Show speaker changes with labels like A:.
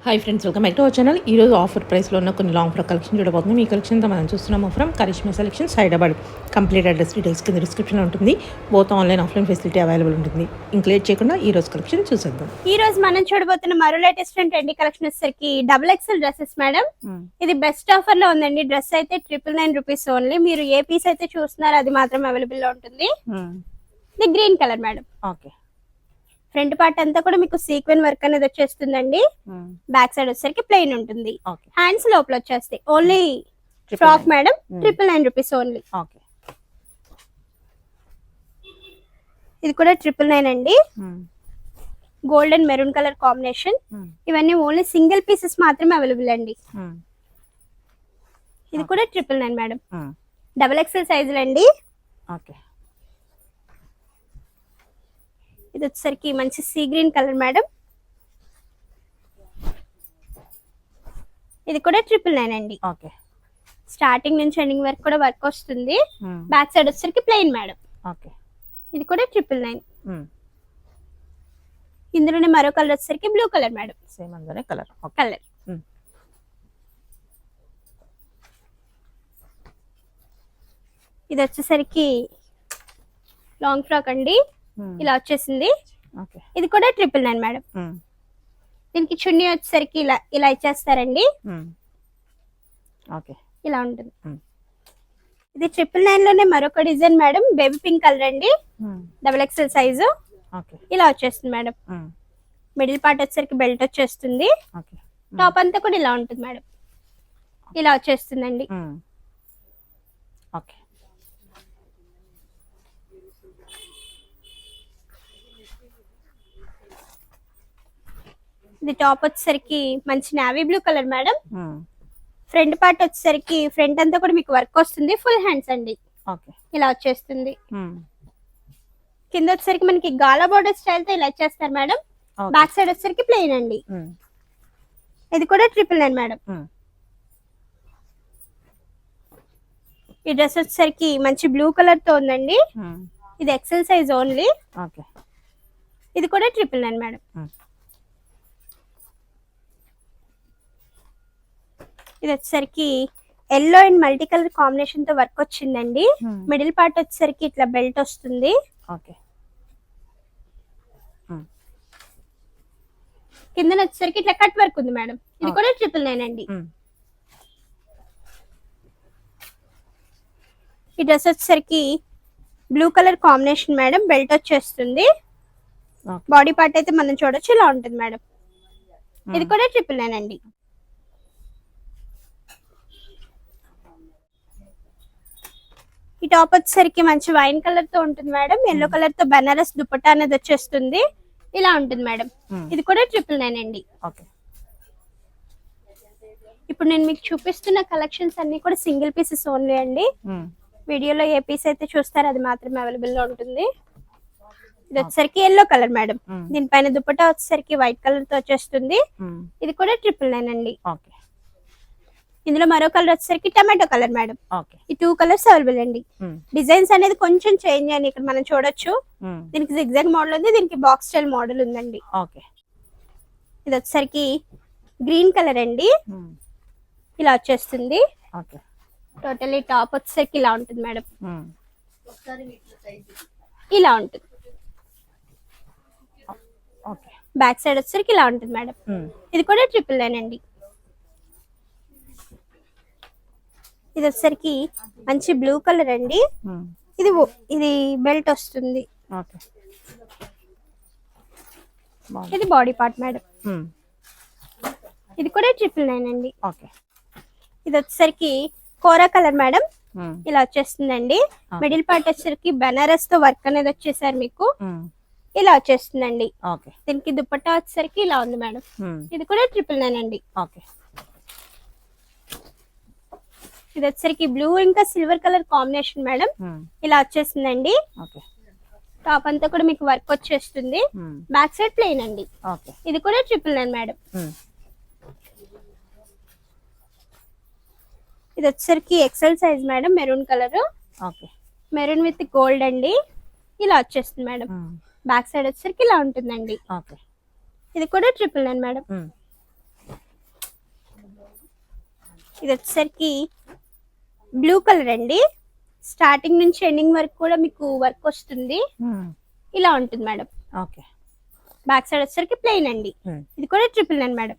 A: Hi friends, welcome back to our channel. ఈరోజు offer ప్రైస్లో ఉన్న కొన్ని లాంగ్ ఫ్రాక్ కలెక్షన్ చూడబోతున్నాం. ఈ కలెక్షన్తో మనం చూస్తున్నాము from Karishma selections, Hyderabad. Complete address details కింద డిస్క్రిప్షన్లో ఉంటుంది. Both online offline facility available ఉంటుంది. ఇంక్లేట్ చేయకుండా ఈ రోజు కలెక్షన్ చూసేద్దాం.
B: ఈ రోజు మనం చూడబోతున్న మరో లేటెస్ట్ అండ్ ట్రెండీ కలెక్షన్ వచ్చేసరికి డబుల్ ఎక్స్ఎల్ డ్రెస్సెస్ మేడం. ఇది బెస్ట్ ఆఫర్ లో ఉందండి. డ్రెస్ అయితే 999 రూపీస్ ఓన్లీ. మీరు ఏ పీస్ అయితే చూస్తున్నారో అది మాత్రం అవైలబుల్ లో ఉంటుంది. ఇది green colour madam.
A: Okay,
B: front part అంతా కూడా మీకు సీక్వెన్ వర్క్ అనేది వచ్చేస్తుందండి. బ్యాక్ సైడ్ వచ్చేసరికి ప్లెయిన్ ఉంటుంది. హ్యాండ్స్ లోపల వచ్చేస్తాయి. Only frock madam, 999 rupees only. ఇది కూడా 999 అండి. Gold and maroon colour combination. ఇవన్నీ ఓన్లీ సింగిల్ పీసెస్ మాత్రమే అవైలబుల్ అండి. ఇది కూడా 999 మేడం. డబుల్ ఎక్స్ఎల్ సైజులు అండి.
A: ఓకే,
B: ఇది వచ్చేసరికి మంచి సీ గ్రీన్ కలర్ మేడం. ఇది కూడా 999 అండి.
A: ఓకే,
B: స్టార్టింగ్ నుంచి ఎండింగ్ వరకు కూడా వర్క్ వస్తుంది. బ్యాక్ సైడ్ వచ్చేసరికి ప్లెయిన్ మేడం.
A: ఓకే,
B: ఇది కూడా 999. ఇందులోనే మరో కలర్ వచ్చేసరికి బ్లూ కలర్ మేడం.
A: సేమ్ అందులోనే కలర్.
B: కలర్ ఇది వచ్చేసరికి లాంగ్ ఫ్రాక్ అండి. ఇలా వచ్చేసింది. ఇది కూడా 999 మేడం. దీనికి చున్నీ వచ్చేసరికి ఇలా ఇలా ఇచ్చేస్తారండి. ఇలా ఉంటుంది. ఇది 999 లోనే మరొక design madam. Baby pink colour అండి. Double X L size. ఇలా వచ్చేస్తుంది మేడం. మిడిల్ పార్ట్ వచ్చేసరికి బెల్ట్ వచ్చేస్తుంది. టాప్ అంతా కూడా ఇలా ఉంటుంది మేడం. ఇలా వచ్చేస్తుందండి.
A: ఓకే,
B: ఇది టాప్ వచ్చేసరికి మంచి navy blue colour madam. Front part వచ్చేసరికి ఫ్రంట్ అంతా కూడా మీకు వర్క్ వస్తుంది. ఫుల్ హ్యాండ్స్ అండి. ఇలా వచ్చేస్తుంది. కింద వచ్చేసరికి మనకి గాలా బోర్డర్ స్టైల్ తో ఇలా ఇచ్చేస్తారు మేడం. బ్యాక్ సైడ్ వచ్చేసరికి ప్లెయిన్ అండి. ఇది కూడా 999 మేడం. ఈ డ్రెస్ వచ్చేసరికి మంచి బ్లూ కలర్ తో ఉందండి. ఇది ఎక్సెల్ సైజ్ ఓన్లీ. ఇది కూడా 999 మేడం. ఇది వచ్చేసరికి yellow and multi colour combination తో వర్క్ వచ్చిందండి. మిడిల్ పార్ట్ వచ్చేసరికి ఇట్లా బెల్ట్ వస్తుంది. కింద వచ్చేసరికి ఇట్లా కట్ వర్క్ ఉంది మేడం. ఇది కూడా 999 అండి. ఈ డ్రెస్ వచ్చేసరికి blue colour combination madam. Belt వచ్చేస్తుంది. బాడీ పార్ట్ అయితే మనం చూడొచ్చు ఇలా ఉంటుంది మేడం. ఇది కూడా 999 అండి. ఈ టాప్ వచ్చేసరికి మంచి వైన్ కలర్ తో ఉంటుంది మేడం. ఎల్లో కలర్ తో బనారస్ దుపట్టా అనేది వచ్చేస్తుంది. ఇలా ఉంటుంది మేడం. ఇది కూడా 999 అండి. ఇప్పుడు నేను మీకు చూపిస్తున్న కలెక్షన్స్ అన్ని కూడా సింగిల్ పీసెస్ ఓన్లీ అండి. వీడియోలో ఏ పీస్ అయితే చూస్తారో అది మాత్రమే అవైలబుల్ లో ఉంటుంది. ఇది వచ్చేసరికి ఎల్లో కలర్ మేడం. దీనిపైన దుపట్టా వచ్చేసరికి వైట్ కలర్ తో వచ్చేస్తుంది. ఇది కూడా 999 అండి. ఇందులో మరో కలర్ వచ్చేసరికి టమాటో కలర్ మేడం. ఈ 2 కలర్స్ అవైలబుల్ అండి. డిజైన్స్ అనేది కొంచెం చేంజ్ అని ఇక్కడ మనం చూడొచ్చు. దీనికి జిగ్జాగ్ మోడల్ ఉంది. దీనికి బాక్స్ స్టైల్ మోడల్ ఉందండి. ఇది వచ్చేసరికి గ్రీన్ కలర్ అండి. ఇలా వచ్చేస్తుంది. టోటల్లీ టాప్ వచ్చేసరికి ఇలా ఉంటుంది మేడం. ఇలా ఉంటుంది. బ్యాక్ సైడ్ వచ్చేసరికి ఇలా ఉంటుంది మేడం. ఇది కూడా 999 అండి. ఇది వచ్చేసరికి మంచి బ్లూ కలర్ అండి. ఇది బెల్ట్ వస్తుంది. ఇది బాడీ పార్ట్ మేడం. ఇది కూడా 999 అండి. ఇది వచ్చేసరికి కోరా కలర్ మేడం. ఇలా వచ్చేస్తుందండి. మిడిల్ పార్ట్ వచ్చేసరికి బనారస్ తో వర్క్ అనేది వచ్చేసారు మీకు. ఇలా వచ్చేస్తుందండి. దీనికి దుపట్టా వచ్చేసరికి ఇలా ఉంది మేడం. ఇది కూడా 999 అండి. ఇది వచ్చేసరికి బ్లూ ఇంకా సిల్వర్ కలర్ కాంబినేషన్ మేడం. ఇలా వచ్చేసిందండి. టాప్ అంతా కూడా మీకు వర్క్ వచ్చేస్తుంది. బ్యాక్ సైడ్ ప్లెయిన్ అండి. ఇది కూడా 999 మేడం. ఇది వచ్చేసరికి XL size madam. Maroon colour. Maroon with gold అండి. ఇలా వచ్చేస్తుంది మేడం. బ్యాక్ సైడ్ వచ్చేసరికి ఇలా ఉంటుందండి. ఇది కూడా 999 మేడం. ఇది వచ్చేసరికి బ్లూ కలర్ అండి. స్టార్టింగ్ నుంచి ఎండింగ్ వరకు కూడా మీకు వర్క్ వస్తుంది. ఇలా ఉంటుంది మేడం.
C: ఓకే.
B: బ్యాక్ సైడ్ వచ్చేసరికి ప్లెయిన్ అండి. ఇది కూడా 999 మేడం.